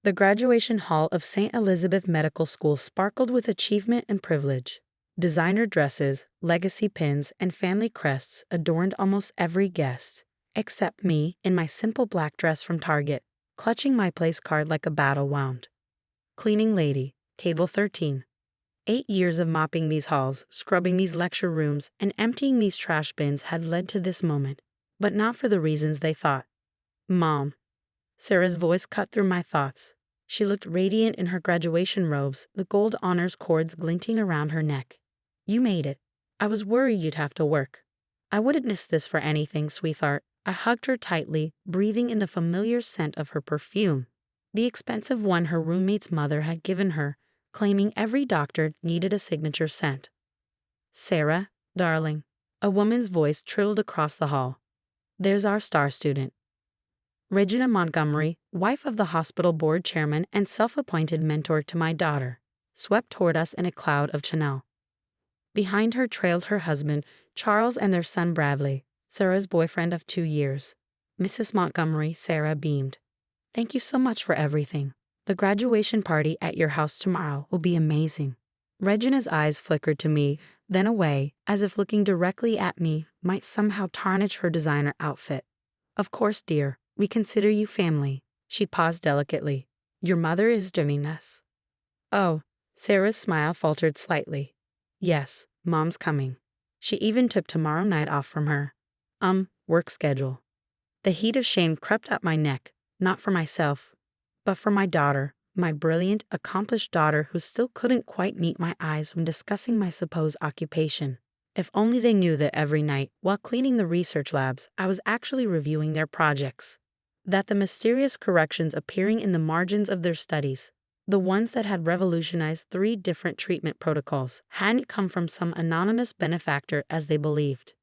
The graduation hall of St. Elizabeth Medical School sparkled with achievement and privilege. Designer dresses, legacy pins, and family crests adorned almost every guest, except me in my simple black dress from Target, clutching my place card like a battle wound. Cleaning lady, table 13. 8 years of mopping these halls, scrubbing these lecture rooms, and emptying these trash bins had led to this moment, but not for the reasons they thought. Mom. Sarah's voice cut through my thoughts. She looked radiant in her graduation robes, the gold honors cords glinting around her neck. You made it. I was worried you'd have to work. I wouldn't miss this for anything, sweetheart. I hugged her tightly, breathing in the familiar scent of her perfume, the expensive one her roommate's mother had given her, claiming every doctor needed a signature scent. Sarah, darling, a woman's voice trilled across the hall. There's our star student. Regina Montgomery, wife of the hospital board chairman and self-appointed mentor to my daughter, swept toward us in a cloud of Chanel. Behind her trailed her husband, Charles, and their son Bradley, Sarah's boyfriend of 2 years. Mrs. Montgomery, Sarah beamed. Thank you so much for everything. The graduation party at your house tomorrow will be amazing. Regina's eyes flickered to me, then away, as if looking directly at me might somehow tarnish her designer outfit. Of course, dear. We consider you family. She paused delicately. Your mother is joining us. Oh, Sarah's smile faltered slightly. Yes, Mom's coming. She even took tomorrow night off from her work schedule. The heat of shame crept up my neck, not for myself, but for my daughter, my brilliant, accomplished daughter who still couldn't quite meet my eyes when discussing my supposed occupation. If only they knew that every night, while cleaning the research labs, I was actually reviewing their projects. That the mysterious corrections appearing in the margins of their studies, the ones that had revolutionized 3 different treatment protocols, hadn't come from some anonymous benefactor as they believed.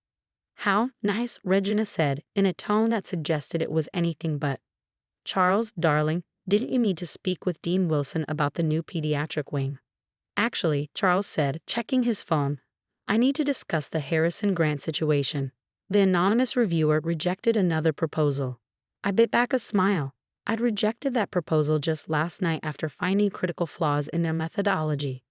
How nice, Regina said, in a tone that suggested it was anything but. Charles, darling, didn't you need to speak with Dean Wilson about the new pediatric wing? Actually, Charles said, checking his phone, I need to discuss the Harrison grant situation. The anonymous reviewer rejected another proposal. I bit back a smile. I'd rejected that proposal just last night after finding critical flaws in their methodology.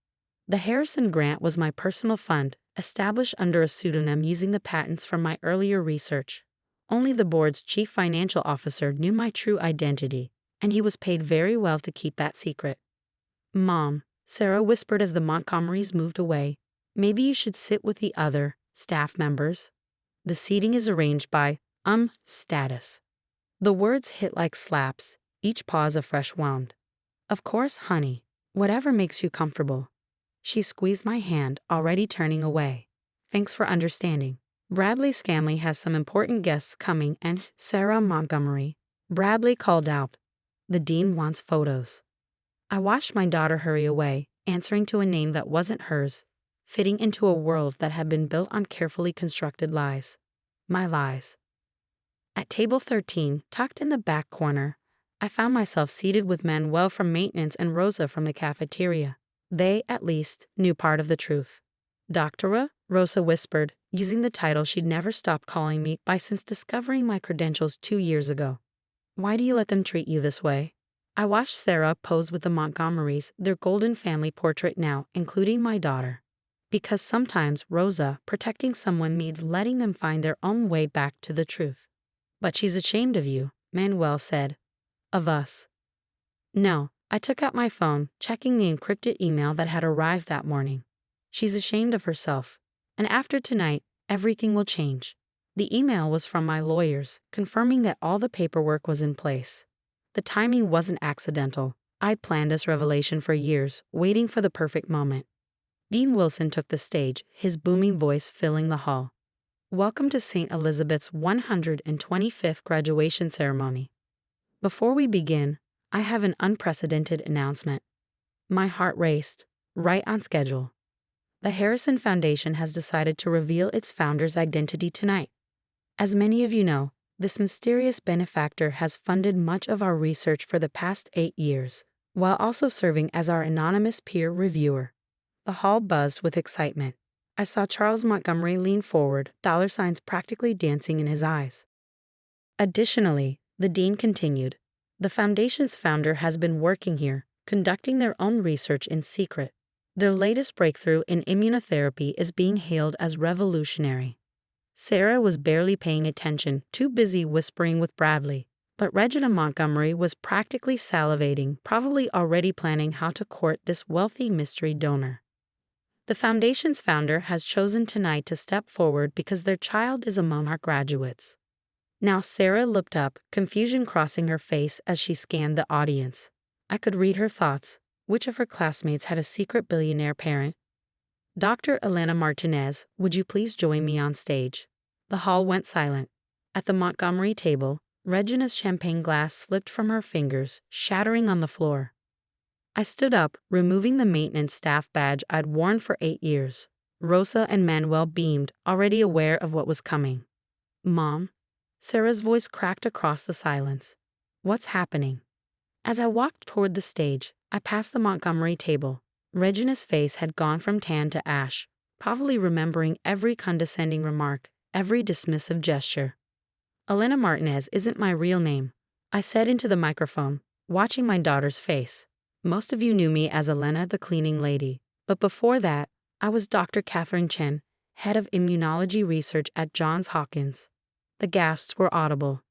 The Harrison grant was my personal fund, established under a pseudonym using the patents from my earlier research. Only the board's chief financial officer knew my true identity, and he was paid very well to keep that secret. Mom, Sarah whispered as the Montgomerys moved away, maybe you should sit with the other staff members. The seating is arranged by, status. The words hit like slaps, each pause a fresh wound. Of course, honey, whatever makes you comfortable. She squeezed my hand, already turning away. Thanks for understanding. Bradley's family has some important guests coming and Sarah Montgomery. Bradley called out. The dean wants photos. I watched my daughter hurry away, answering to a name that wasn't hers, fitting into a world that had been built on carefully constructed lies. My lies. At table 13, tucked in the back corner, I found myself seated with Manuel from maintenance and Rosa from the cafeteria. They, at least, knew part of the truth. Doctora, Rosa whispered, using the title she'd never stopped calling me by since discovering my credentials 2 years ago. Why do you let them treat you this way? I watched Sarah pose with the Montgomerys, their golden family portrait now, including my daughter. Because sometimes, Rosa, protecting someone means letting them find their own way back to the truth. But she's ashamed of you, Manuel said. Of us. No, I took out my phone, checking the encrypted email that had arrived that morning. She's ashamed of herself. And after tonight, everything will change. The email was from my lawyers, confirming that all the paperwork was in place. The timing wasn't accidental. I'd planned this revelation for years, waiting for the perfect moment. Dean Wilson took the stage, his booming voice filling the hall. Welcome to St. Elizabeth's 125th graduation ceremony. Before we begin, I have an unprecedented announcement. My heart raced, right on schedule. The Harrison Foundation has decided to reveal its founder's identity tonight. As many of you know, this mysterious benefactor has funded much of our research for the past 8 years, while also serving as our anonymous peer reviewer. The hall buzzed with excitement. I saw Charles Montgomery lean forward, dollar signs practically dancing in his eyes. Additionally, the dean continued, The foundation's founder has been working here, conducting their own research in secret. Their latest breakthrough in immunotherapy is being hailed as revolutionary. Sarah was barely paying attention, too busy whispering with Bradley. But Regina Montgomery was practically salivating, probably already planning how to court this wealthy mystery donor. The foundation's founder has chosen tonight to step forward because their child is among our graduates. Now Sarah looked up, confusion crossing her face as she scanned the audience. I could read her thoughts. Which of her classmates had a secret billionaire parent? Dr. Elena Martinez, would you please join me on stage? The hall went silent. At the Montgomery table, Regina's champagne glass slipped from her fingers, shattering on the floor. I stood up, removing the maintenance staff badge I'd worn for 8 years. Rosa and Manuel beamed, already aware of what was coming. Mom? Sarah's voice cracked across the silence. What's happening? As I walked toward the stage, I passed the Montgomery table. Regina's face had gone from tan to ash, probably remembering every condescending remark, every dismissive gesture. Elena Martinez isn't my real name, I said into the microphone, watching my daughter's face. Most of you knew me as Elena the cleaning lady, but before that, I was Dr. Catherine Chen, head of immunology research at Johns Hopkins. The gasps were audible.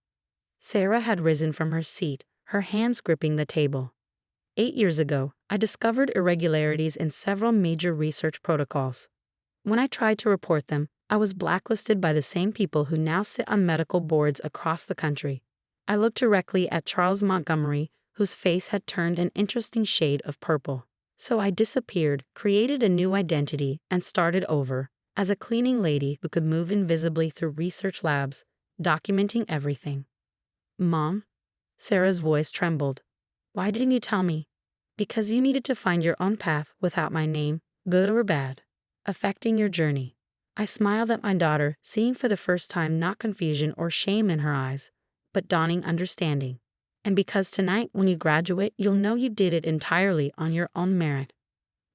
Sarah had risen from her seat, her hands gripping the table. 8 years ago, I discovered irregularities in several major research protocols. When I tried to report them, I was blacklisted by the same people who now sit on medical boards across the country. I looked directly at Charles Montgomery, whose face had turned an interesting shade of purple. So I disappeared, created a new identity, and started over, as a cleaning lady who could move invisibly through research labs, documenting everything. Mom? Sarah's voice trembled. Why didn't you tell me? Because you needed to find your own path without my name, good or bad, affecting your journey. I smiled at my daughter, seeing for the first time not confusion or shame in her eyes, but dawning understanding. And because tonight, when you graduate, you'll know you did it entirely on your own merit.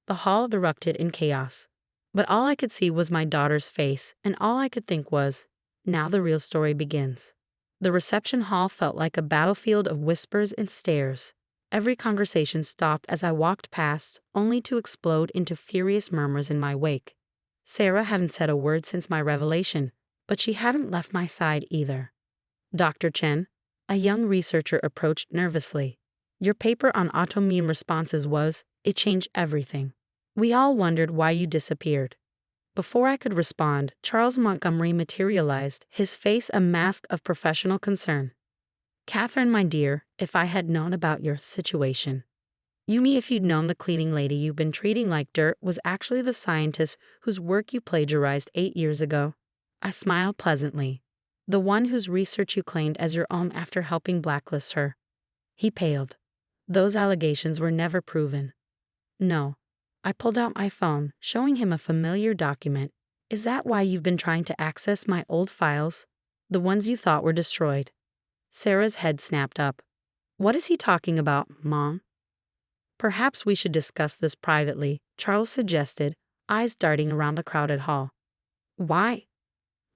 The hall erupted in chaos. But all I could see was my daughter's face, and all I could think was, now the real story begins. The reception hall felt like a battlefield of whispers and stares. Every conversation stopped as I walked past, only to explode into furious murmurs in my wake. Sarah hadn't said a word since my revelation, but she hadn't left my side either. Dr. Chen, a young researcher approached nervously. Your paper on autoimmune responses it changed everything. We all wondered why you disappeared. Before I could respond, Charles Montgomery materialized, his face a mask of professional concern. Catherine, my dear, if I had known about your situation. You mean if you'd known the cleaning lady you've been treating like dirt was actually the scientist whose work you plagiarized 8 years ago? I smiled pleasantly. The one whose research you claimed as your own after helping blacklist her. He paled. Those allegations were never proven. No. I pulled out my phone, showing him a familiar document. Is that why you've been trying to access my old files? The ones you thought were destroyed? Sarah's head snapped up. What is he talking about, Mom? Perhaps we should discuss this privately, Charles suggested, eyes darting around the crowded hall. Why?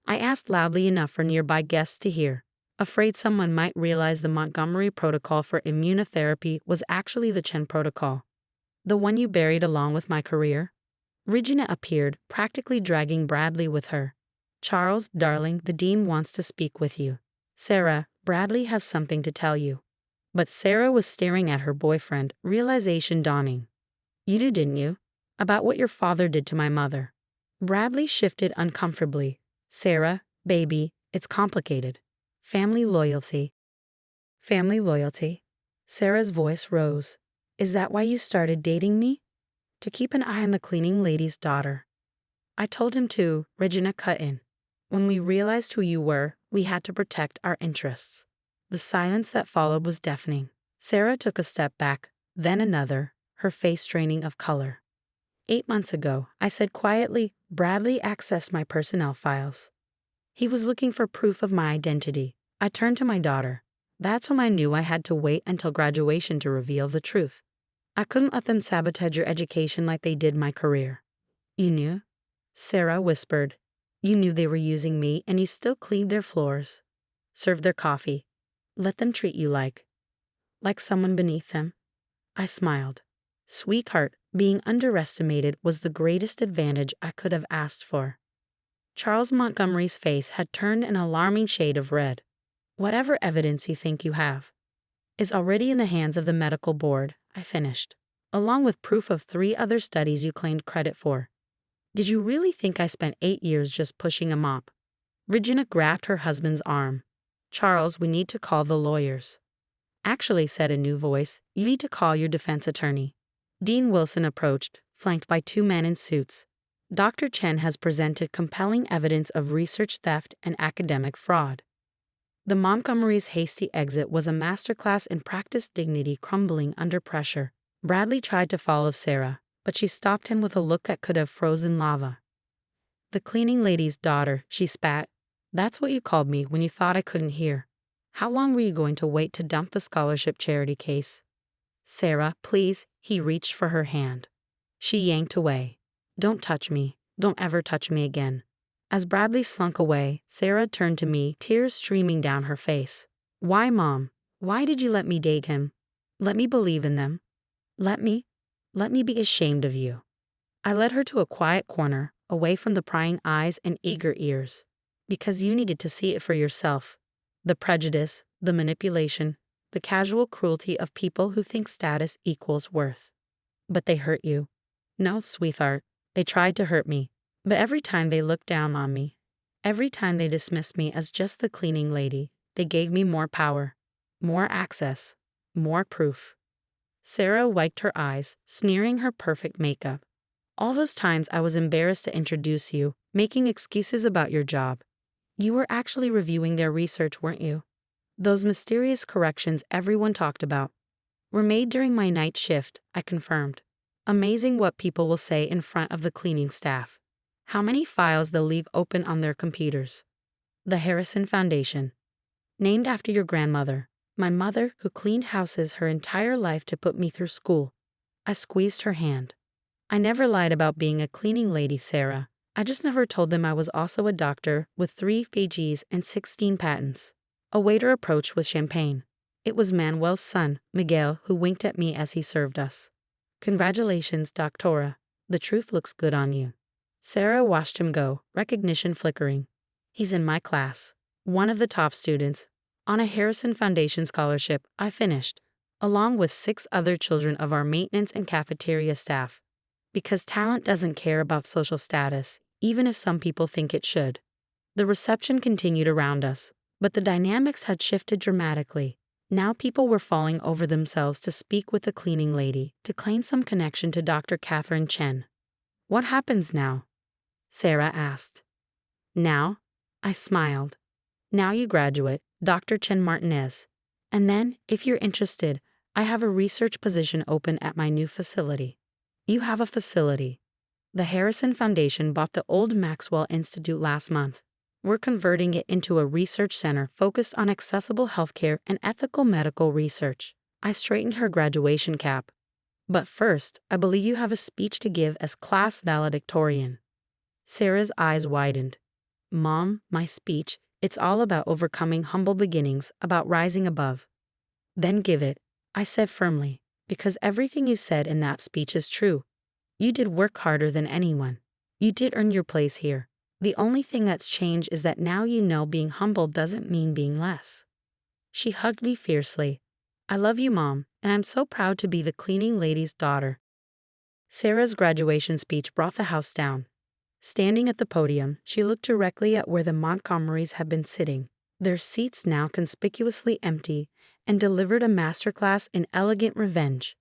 I asked loudly enough for nearby guests to hear, afraid someone might realize the Montgomery Protocol for immunotherapy was actually the Chen Protocol. The one you buried along with my career? Regina appeared, practically dragging Bradley with her. Charles, darling, the dean wants to speak with you. Sarah, Bradley has something to tell you. But Sarah was staring at her boyfriend, realization dawning. You knew, didn't you? About what your father did to my mother. Bradley shifted uncomfortably. Sarah, baby, it's complicated. Family loyalty. Family loyalty? Sarah's voice rose. Is that why you started dating me? To keep an eye on the cleaning lady's daughter. I told him to, Regina cut in. When we realized who you were, we had to protect our interests. The silence that followed was deafening. Sarah took a step back, then another, her face draining of color. 8 months ago, I said quietly, Bradley accessed my personnel files. He was looking for proof of my identity. I turned to my daughter. That's when I knew I had to wait until graduation to reveal the truth. I couldn't let them sabotage your education like they did my career. You knew? Sarah whispered. You knew they were using me and you still cleaned their floors. Served their coffee. Let them treat you like. like someone beneath them. I smiled. Sweetheart, being underestimated was the greatest advantage I could have asked for. Charles Montgomery's face had turned an alarming shade of red. Whatever evidence you think you have is already in the hands of the medical board, I finished, along with proof of 3 other studies you claimed credit for. Did you really think I spent 8 years just pushing a mop? Regina grabbed her husband's arm. Charles, we need to call the lawyers. Actually, said a new voice, you need to call your defense attorney. Dean Wilson approached, flanked by 2 men in suits. Dr. Chen has presented compelling evidence of research theft and academic fraud. The Montgomery's hasty exit was a masterclass in practice dignity crumbling under pressure. Bradley tried to follow Sarah, but she stopped him with a look that could have frozen lava. The cleaning lady's daughter, she spat. That's what you called me when you thought I couldn't hear. How long were you going to wait to dump the scholarship charity case? Sarah, please, he reached for her hand. She yanked away. Don't touch me. Don't ever touch me again. As Bradley slunk away, Sarah turned to me, tears streaming down her face. Why, Mom? Why did you let me date him? Let me believe in them. Let me be ashamed of you. I led her to a quiet corner, away from the prying eyes and eager ears. Because you needed to see it for yourself. The prejudice, the manipulation, the casual cruelty of people who think status equals worth. But they hurt you. No, sweetheart, they tried to hurt me. But every time they looked down on me, every time they dismissed me as just the cleaning lady, they gave me more power, more access, more proof. Sarah wiped her eyes, smearing her perfect makeup. All those times I was embarrassed to introduce you, making excuses about your job. You were actually reviewing their research, weren't you? Those mysterious corrections everyone talked about were made during my night shift, I confirmed. Amazing what people will say in front of the cleaning staff. How many files they'll leave open on their computers. The Harrison Foundation. Named after your grandmother, my mother who cleaned houses her entire life to put me through school. I squeezed her hand. I never lied about being a cleaning lady, Sarah. I just never told them I was also a doctor with 3 PGs and 16 patents. A waiter approached with champagne. It was Manuel's son, Miguel, who winked at me as he served us. Congratulations, Doctora. The truth looks good on you. Sarah watched him go, recognition flickering. He's in my class. One of the top students. On a Harrison Foundation scholarship, I finished, along with 6 other children of our maintenance and cafeteria staff. Because talent doesn't care about social status, even if some people think it should. The reception continued around us, but the dynamics had shifted dramatically. Now people were falling over themselves to speak with the cleaning lady, to claim some connection to Dr. Catherine Chen. What happens now? Sarah asked. Now? I smiled. Now you graduate, Dr. Chen Martinez. And then, if you're interested, I have a research position open at my new facility. You have a facility. The Harrison Foundation bought the old Maxwell Institute last month. We're converting it into a research center focused on accessible healthcare and ethical medical research. I straightened her graduation cap. But first, I believe you have a speech to give as class valedictorian. Sarah's eyes widened. Mom, my speech, it's all about overcoming humble beginnings, about rising above. Then give it, I said firmly, because everything you said in that speech is true. You did work harder than anyone. You did earn your place here. The only thing that's changed is that now you know being humble doesn't mean being less. She hugged me fiercely. I love you, Mom, and I'm so proud to be the cleaning lady's daughter. Sarah's graduation speech brought the house down. Standing at the podium, she looked directly at where the Montgomerys had been sitting, their seats now conspicuously empty, and delivered a masterclass in elegant revenge.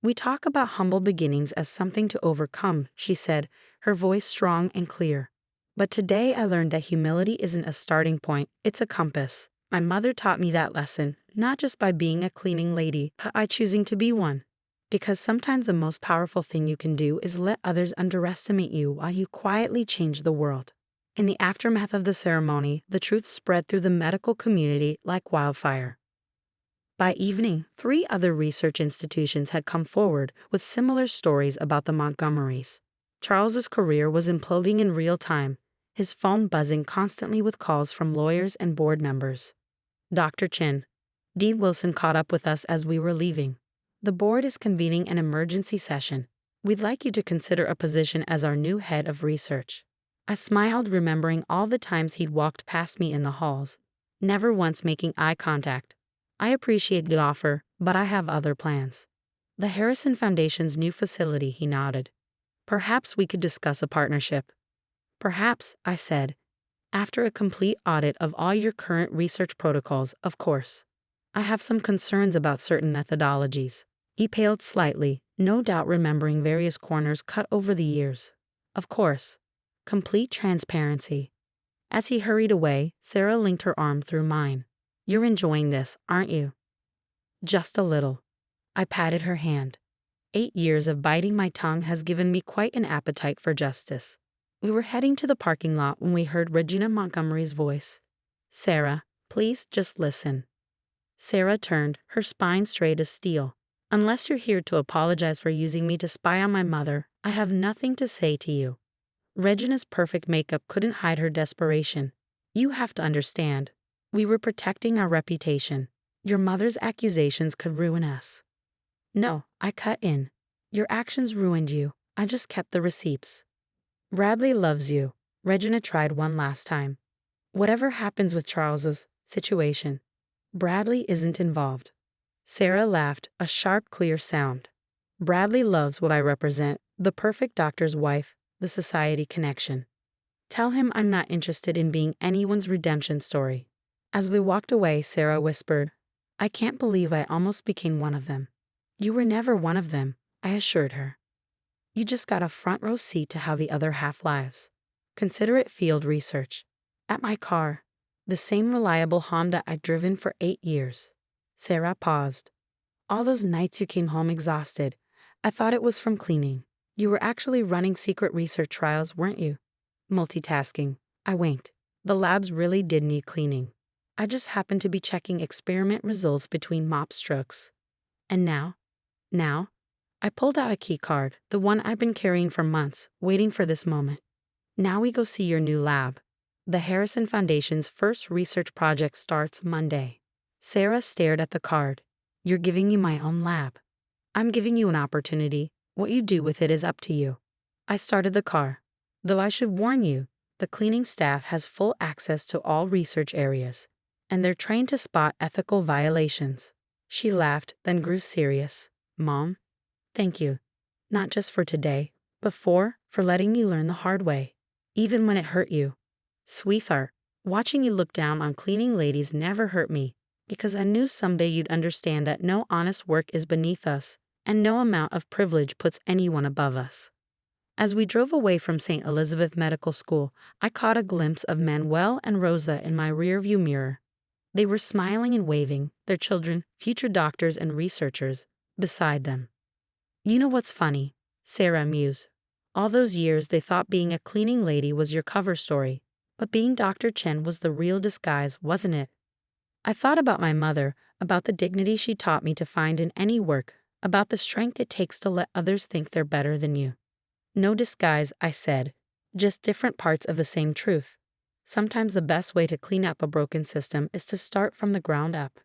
We talk about humble beginnings as something to overcome, she said, her voice strong and clear. But today I learned that humility isn't a starting point, it's a compass. My mother taught me that lesson, not just by being a cleaning lady, but by choosing to be one. Because sometimes the most powerful thing you can do is let others underestimate you while you quietly change the world. In the aftermath of the ceremony, the truth spread through the medical community like wildfire. By evening, 3 other research institutions had come forward with similar stories about the Montgomerys. Charles's career was imploding in real time, his phone buzzing constantly with calls from lawyers and board members. Dr. Chen, Dean Wilson caught up with us as we were leaving. The board is convening an emergency session. We'd like you to consider a position as our new head of research. I smiled, remembering all the times he'd walked past me in the halls, never once making eye contact. I appreciate the offer, but I have other plans. The Harrison Foundation's new facility, he nodded. Perhaps we could discuss a partnership. Perhaps, I said. After a complete audit of all your current research protocols, of course. I have some concerns about certain methodologies. He paled slightly, no doubt remembering various corners cut over the years. Of course. Complete transparency. As he hurried away, Sarah linked her arm through mine. You're enjoying this, aren't you? Just a little. I patted her hand. 8 years of biting my tongue has given me quite an appetite for justice. We were heading to the parking lot when we heard Regina Montgomery's voice. Sarah, please just listen. Sarah turned, her spine straight as steel. Unless you're here to apologize for using me to spy on my mother, I have nothing to say to you. Regina's perfect makeup couldn't hide her desperation. You have to understand. We were protecting our reputation. Your mother's accusations could ruin us. No, I cut in. Your actions ruined you. I just kept the receipts. Bradley loves you. Regina tried one last time. Whatever happens with Charles's situation, Bradley isn't involved. Sarah laughed, a sharp, clear sound. Bradley loves what I represent, the perfect doctor's wife, the society connection. Tell him I'm not interested in being anyone's redemption story. As we walked away, Sarah whispered, I can't believe I almost became one of them. You were never one of them, I assured her. You just got a front row seat to how the other half lives. Consider it field research. At my car, the same reliable Honda I'd driven for 8 years. Sarah paused. All those nights you came home exhausted. I thought it was from cleaning. You were actually running secret research trials, weren't you? Multitasking. I winked. The labs really did need cleaning. I just happened to be checking experiment results between mop strokes. And now? I pulled out a key card, the one I've been carrying for months, waiting for this moment. Now we go see your new lab. The Harrison Foundation's first research project starts Monday. Sarah stared at the card. You're giving me my own lab. I'm giving you an opportunity. What you do with it is up to you. I started the car. Though I should warn you, the cleaning staff has full access to all research areas, and they're trained to spot ethical violations. She laughed, then grew serious. Mom? Thank you. Not just for today, but for letting me learn the hard way. Even when it hurt you. Sweetheart, watching you look down on cleaning ladies never hurt me, because I knew someday you'd understand that no honest work is beneath us, and no amount of privilege puts anyone above us. As we drove away from St. Elizabeth Medical School, I caught a glimpse of Manuel and Rosa in my rearview mirror. They were smiling and waving, their children, future doctors and researchers, beside them. You know what's funny? Sarah mused. All those years they thought being a cleaning lady was your cover story, but being Dr. Chen was the real disguise, wasn't it? I thought about my mother, about the dignity she taught me to find in any work, about the strength it takes to let others think they're better than you. No disguise, I said, just different parts of the same truth. Sometimes the best way to clean up a broken system is to start from the ground up.